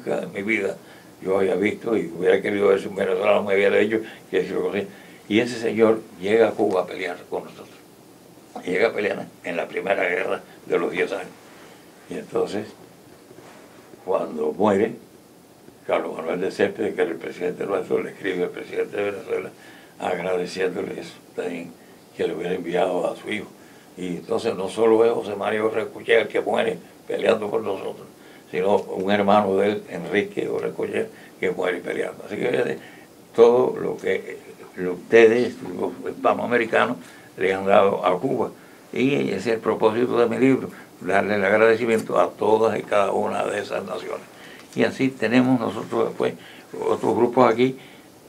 nunca en mi vida yo había visto, y hubiera querido ver si un venezolano me hubiera dicho que se lo conocía. Y ese señor llega a Cuba a pelear con nosotros. Llega a pelear en la primera guerra de los 10 años. Y entonces, cuando muere, Carlos Manuel de Céspedes, que era el presidente nuestro, le escribe al presidente de Venezuela agradeciéndole eso también, que le hubiera enviado a su hijo. Y entonces no solo es José Mario Recoller el que muere peleando por nosotros, sino un hermano de él, Enrique Recoller, que muere peleando. Así que todo lo que ustedes, los hispanoamericanos, le han dado a Cuba. Y ese es el propósito de mi libro, darle el agradecimiento a todas y cada una de esas naciones. Y así tenemos nosotros después otros grupos aquí,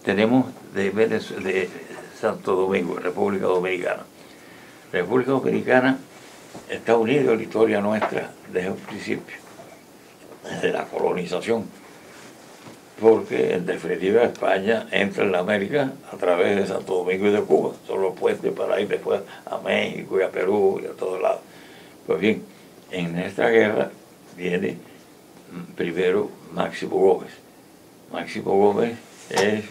tenemos de Santo Domingo, República Dominicana. República Dominicana está unido a la historia nuestra desde el principio, desde la colonización, porque en definitiva España entra en la América a través de Santo Domingo y de Cuba, son los puentes para ir después a México y a Perú y a todos lados. Pues bien, en esta guerra viene primero Máximo Gómez. Máximo Gómez es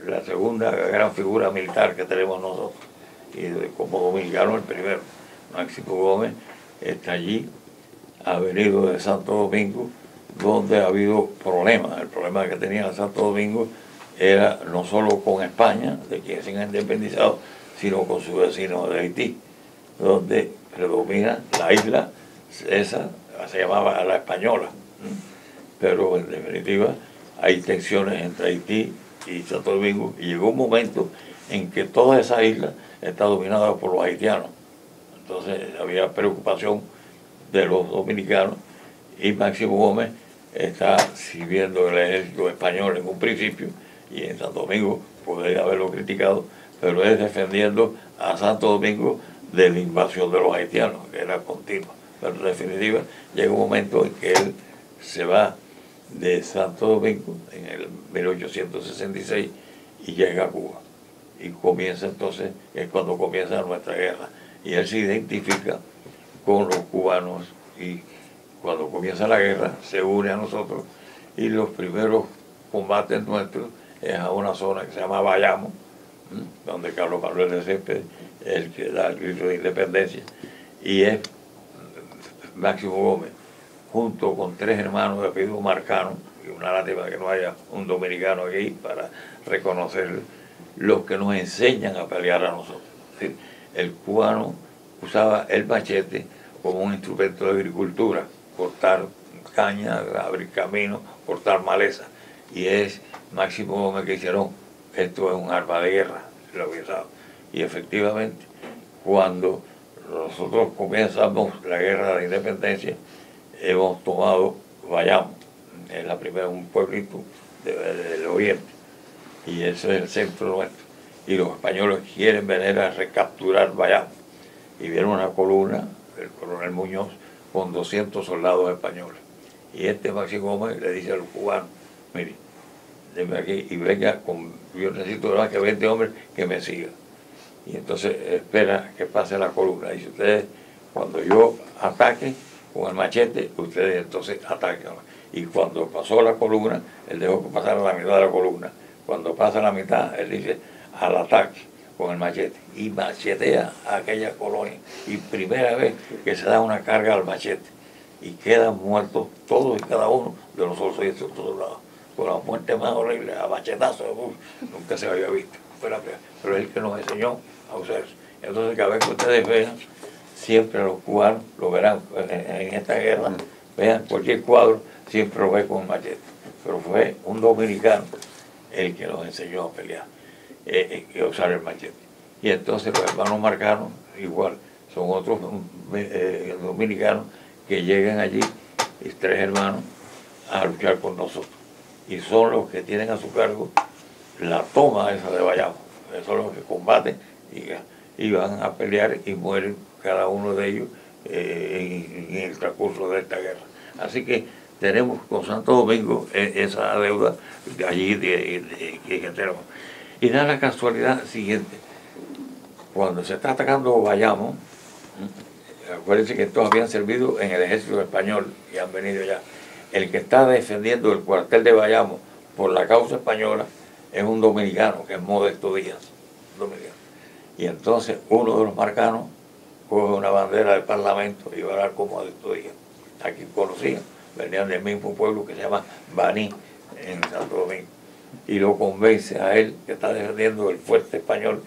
la segunda gran figura militar que tenemos nosotros, y como dominicano el primero. Máximo Gómez está allí, ha venido de Santo Domingo, donde ha habido problemas. El problema que tenía Santo Domingo era no solo con España, de quien se han independizado, sino con su vecino de Haití, donde predomina la isla, esa se llamaba la Española, pero en definitiva hay tensiones entre Haití y Santo Domingo, y llegó un momento en que toda esa isla está dominada por los haitianos. Entonces había preocupación de los dominicanos, y Máximo Gómez está sirviendo el ejército español en un principio, y en Santo Domingo podría haberlo criticado, pero es defendiendo a Santo Domingo de la invasión de los haitianos, que era continua. Pero en definitiva llega un momento en que él se va de Santo Domingo en el 1866 y llega a Cuba. Y comienza entonces, es cuando comienza nuestra guerra. Y él se identifica con los cubanos, y cuando comienza la guerra se une a nosotros, y los primeros combates nuestros es a una zona que se llama Bayamo, donde Carlos Manuel de Céspedes es el que da el grito de independencia, y es Máximo Gómez, junto con 3 hermanos de apellido Marcano, y una lástima que no haya un dominicano aquí para reconocer los que nos enseñan a pelear a nosotros. Es decir, el cubano usaba el machete como un instrumento de agricultura, cortar caña, abrir caminos, cortar maleza, y es Máximo Gómez que hicieron, esto es un arma de guerra, lo había usado. Y efectivamente, cuando nosotros comenzamos la guerra de la independencia, hemos tomado Bayamo, es la primera, un pueblito del oriente, y ese es el centro nuestro. Y los españoles quieren venir a recapturar Bayamo, y viene una columna del coronel Muñoz con 200 soldados españoles. Y Máximo Gómez le dice a los cubanos, mire, denme aquí y venga, yo necesito más que 20 hombres que me sigan. Y entonces espera que pase la columna. Dice, ustedes, cuando yo ataque con el machete, ustedes entonces ataquen. Y cuando pasó la columna, él dejó que pasara la mitad de la columna. Cuando pasa la mitad, él dice, al ataque con el machete. Y machetea a aquella colonia. Y primera vez que se da una carga al machete. Y quedan muertos todos y cada uno de los 600 soldados. Con la muerte más horrible, a machetazos, nunca se había visto. Pero es el que nos enseñó a usar eso. Entonces, cada vez que ustedes vean, siempre los cubanos lo verán en esta guerra, vean cualquier cuadro, siempre lo ve con un machete. Pero fue un dominicano el que nos enseñó a pelear, a usar el machete. Y entonces los hermanos Marcanos, igual, son otros dominicanos que llegan allí, y 3 hermanos, a luchar con nosotros. Y son los que tienen a su cargo la toma esa de Bayamo. Esos son los que combaten y van a pelear y mueren cada uno de ellos en el transcurso de esta guerra. Así que tenemos con Santo Domingo esa deuda de allí que tenemos. Y da la casualidad siguiente. Cuando se está atacando Bayamo, acuérdense que todos habían servido en el ejército español y han venido ya. el que está defendiendo el cuartel de Bayamo por la causa española es un dominicano, que es Modesto Díaz, dominicano. Y entonces uno de los marcanos coge una bandera del Parlamento y va a hablar con Modesto Díaz. Aquí conocían, venían del mismo pueblo que se llama Baní, en Santo Domingo. Y lo convence a él, que está defendiendo el fuerte español,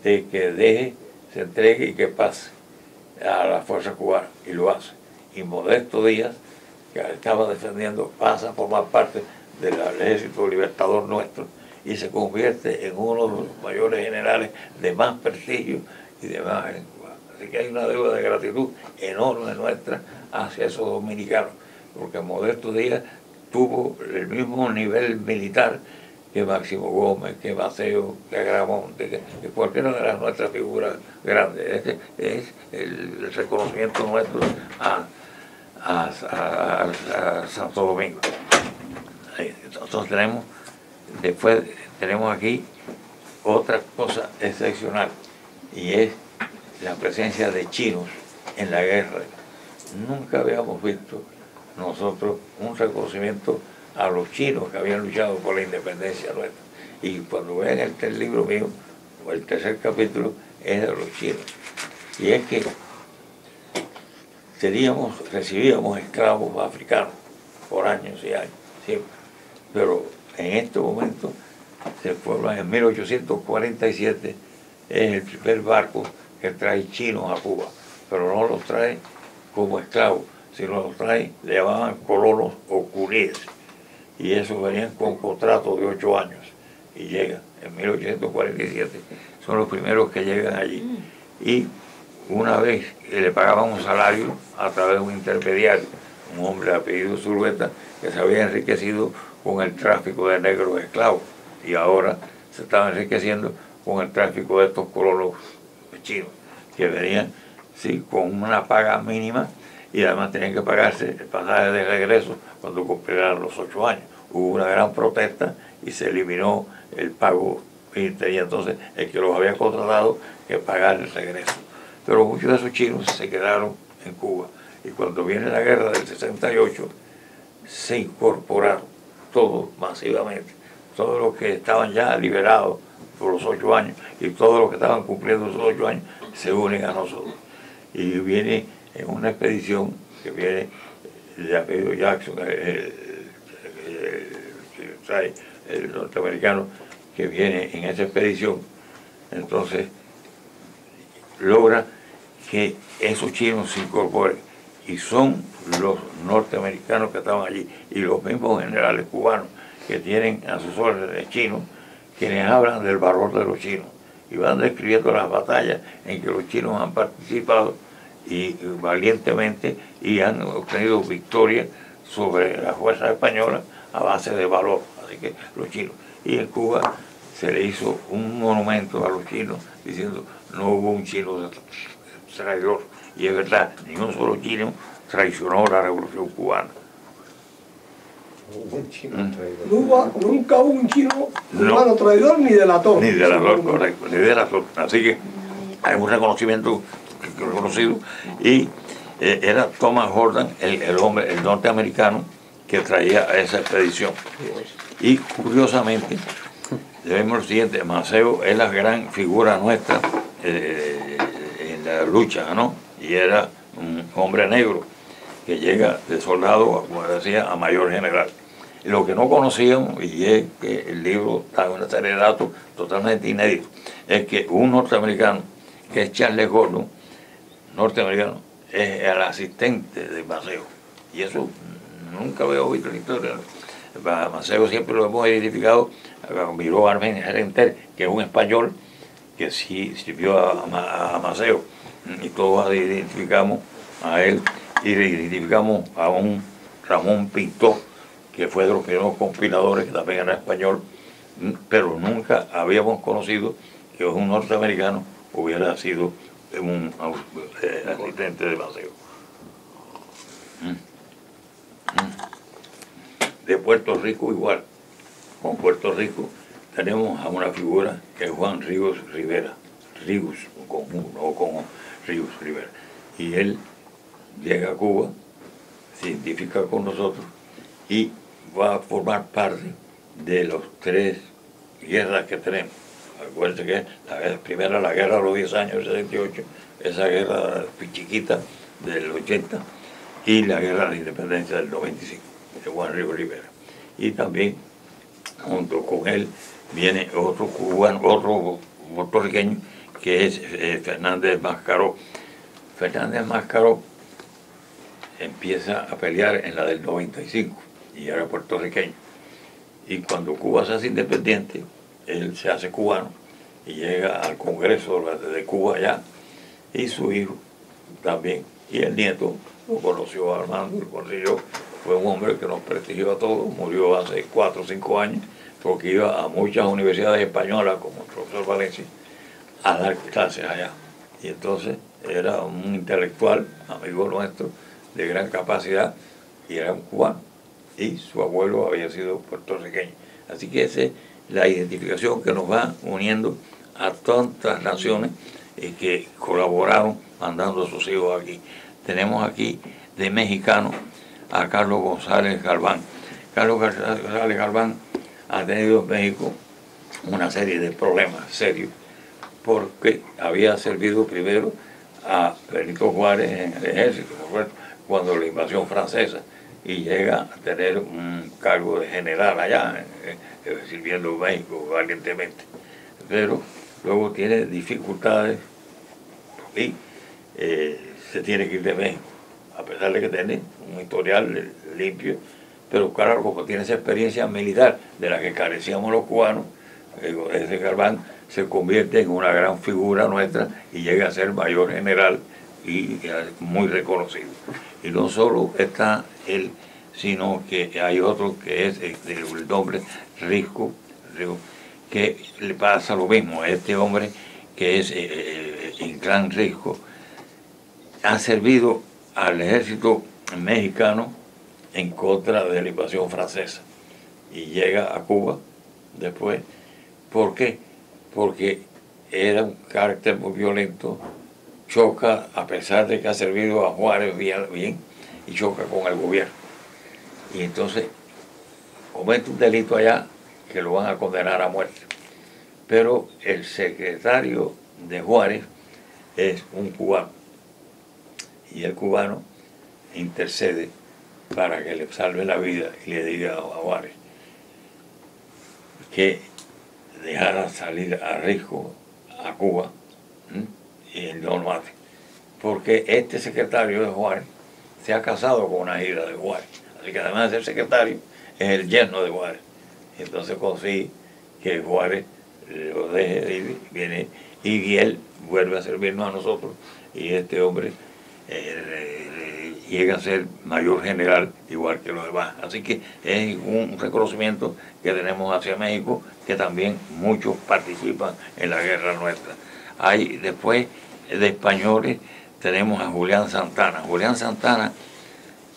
de que deje, se entregue y que pase a la fuerza cubana. Y lo hace. Y Modesto Díaz, que estaba defendiendo, pasa a formar parte del ejército libertador nuestro y se convierte en uno de los mayores generales de más prestigio y de más en Cuba. Así que hay una deuda de gratitud enorme nuestra hacia esos dominicanos, porque Modesto Díaz tuvo el mismo nivel militar que Máximo Gómez, que Maceo, que Agramonte, que cualquiera de las nuestras figuras grandes. Este es el reconocimiento nuestro a Santo Domingo. Entonces tenemos aquí otra cosa excepcional, y es la presencia de chinos en la guerra. Nunca habíamos visto nosotros un reconocimiento a los chinos que habían luchado por la independencia nuestra. Y cuando vean el libro mío, o el tercer capítulo, es de los chinos. Y es que recibíamos esclavos africanos por años y años, siempre. Pero en este momento, en 1847, es el primer barco que trae chinos a Cuba, pero no los trae como esclavos, sino los trae, le llamaban colonos o curíes, y esos venían con contratos de 8 años, y llegan en 1847, son los primeros que llegan allí. Y una vez que le pagaban un salario a través de un intermediario, un hombre de apellido Zulueta, que se había enriquecido con el tráfico de negros esclavos, y ahora se estaba enriqueciendo con el tráfico de estos colonos chinos, que venían con una paga mínima, y además tenían que pagarse el pasaje de regreso cuando cumplieran los 8 años. Hubo una gran protesta y se eliminó el pago, y tenía entonces el que los había contratado que pagar el regreso. Pero muchos de esos chinos se quedaron en Cuba, y cuando viene la guerra del 68 se incorporaron todos masivamente, todos los que estaban ya liberados por los 8 años y todos los que estaban cumpliendo esos 8 años se unen a nosotros. Y viene en una expedición que viene de apellido Jackson, el norteamericano que viene en esa expedición, entonces logra que esos chinos se incorporen, y son los norteamericanos que estaban allí y los mismos generales cubanos que tienen a sus órdenes chinos quienes hablan del valor de los chinos y van describiendo las batallas en que los chinos han participado y valientemente, y han obtenido victorias sobre las fuerzas españolas a base de valor. Así que los chinos, y en Cuba se le hizo un monumento a los chinos diciendo no hubo un chino traidor, y es verdad, ni un solo chino traicionó la revolución cubana. Un chino traidor. Nunca hubo un chino cubano traidor ni delator. Ni delator, correcto, ni delator. Así que hay un reconocimiento reconocido, y era Thomas Jordan, el hombre, el norteamericano que traía a esa expedición. Y curiosamente, vemos lo siguiente: Maceo es la gran figura nuestra en la lucha, ¿no? Y era un hombre negro que llega de soldado, como decía, a mayor general. Y lo que no conocíamos, y es que el libro da una serie de datos totalmente inéditos, es que un norteamericano, que es Charles Gordon, norteamericano, es el asistente de Maceo. Y eso nunca había visto en la historia. Maceo siempre lo hemos identificado con Miró Armen Renter, que es un español que sí sirvió a Maceo, y todos identificamos a él, y identificamos a un Ramón Pinto, que fue de los primeros compiladores, que también era español, pero nunca habíamos conocido que un norteamericano hubiera sido un asistente de Maceo. De Puerto Rico igual. Con Puerto Rico tenemos a una figura que es Juan Ríos Rivera, Ríos con Ríos Rivera, y él llega a Cuba, se identifica con nosotros y va a formar parte de los 3 guerras que tenemos. Acuérdense que primero la guerra de los 10 años, el 68, esa guerra chiquita del 80, y la guerra de la independencia del 95, de Juan Río Rivera. Y también, junto con él, viene otro cubano, otro puertorriqueño, que es Fernández Mascaró. Fernández Mascaró empieza a pelear en la del 95 y era puertorriqueño. Y cuando Cuba se hace independiente, él se hace cubano y llega al Congreso de Cuba allá, y su hijo también. Y el nieto lo conoció a Armando, lo conoció, fue un hombre que nos prestigió a todos, murió hace 4 o 5 años, porque iba a muchas universidades españolas, como el profesor Valencia, a dar clases allá. Y entonces era un intelectual, amigo nuestro, de gran capacidad, y era un cubano. Y su abuelo había sido puertorriqueño. Así que esa es la identificación que nos va uniendo a tantas naciones que colaboraron mandando a sus hijos aquí. Tenemos aquí de mexicano a Carlos González Galván. Carlos González Galván ha tenido en México una serie de problemas serios, porque había servido primero a Benito Juárez en el ejército, cuando la invasión francesa, y llega a tener un cargo de general allá, sirviendo en México valientemente. Pero luego tiene dificultades y se tiene que ir de México, a pesar de que tiene un historial limpio, pero claro, como tiene esa experiencia militar de la que carecíamos los cubanos, ese Galván se convierte en una gran figura nuestra y llega a ser mayor general y muy reconocido. Y no solo está él, sino que hay otro que es el nombre Risco, que le pasa lo mismo a este hombre, que es Inclán Risco. Ha servido al ejército mexicano en contra de la invasión francesa y llega a Cuba después. ¿Por qué? Porque era un carácter muy violento, choca, a pesar de que ha servido a Juárez bien, y choca con el gobierno. Y entonces comete un delito allá que lo van a condenar a muerte. Pero el secretario de Juárez es un cubano, y el cubano intercede para que le salve la vida y le diga a Juárez que dejara salir a Risco a Cuba y no lo mate. Porque este secretario de Juárez se ha casado con una hija de Juárez. Así que además de ser secretario, es el yerno de Juárez. Entonces consigue que Juárez lo deje de ir, viene, y él vuelve a servirnos a nosotros, y este hombre llega a ser mayor general igual que los demás. Así que es un reconocimiento que tenemos hacia México, que también muchos participan en la guerra nuestra. Hay después de españoles, tenemos a Julián Santana. Julián Santana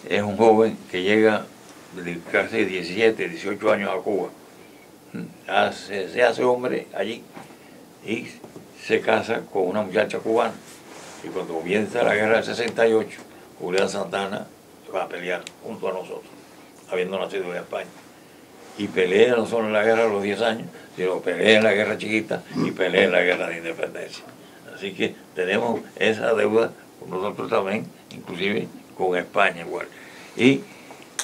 es un joven que llega de casi 17, 18 años a Cuba. Se hace hombre allí y se casa con una muchacha cubana. Y cuando comienza la guerra del 68, Julián Santana va a pelear junto a nosotros, habiendo nacido en España. Y pelea no solo en la guerra de los 10 años, sino pelea en la guerra chiquita y pelea en la guerra de independencia. Así que tenemos esa deuda con nosotros también, inclusive con España igual. Y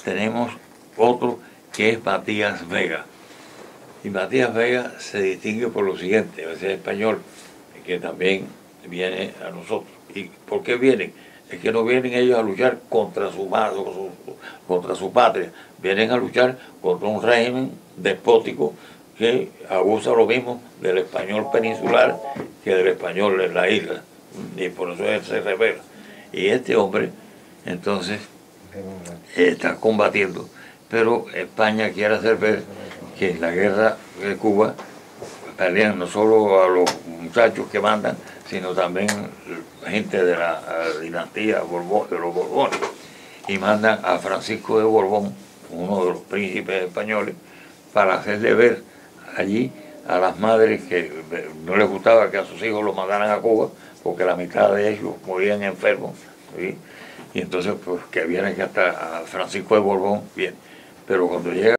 tenemos otro que es Matías Vega. Y Matías Vega se distingue por lo siguiente: es español, que también viene a nosotros. ¿Y por qué vienen? Es que no vienen ellos a luchar contra contra su patria, vienen a luchar contra un régimen despótico que abusa lo mismo del español peninsular que del español en la isla, y por eso él se revela. Y este hombre entonces está combatiendo, pero España quiere hacer ver que en la guerra de Cuba pelean no solo a los muchachos que mandan, sino también gente de la dinastía Borbón, de los Borbones, y mandan a Francisco de Borbón, uno de los príncipes españoles, para hacerle ver allí a las madres que no les gustaba que a sus hijos los mandaran a Cuba, porque la mitad de ellos morían enfermos, ¿sí? Y entonces pues que vienen que hasta a Francisco de Borbón, bien. pero cuando llega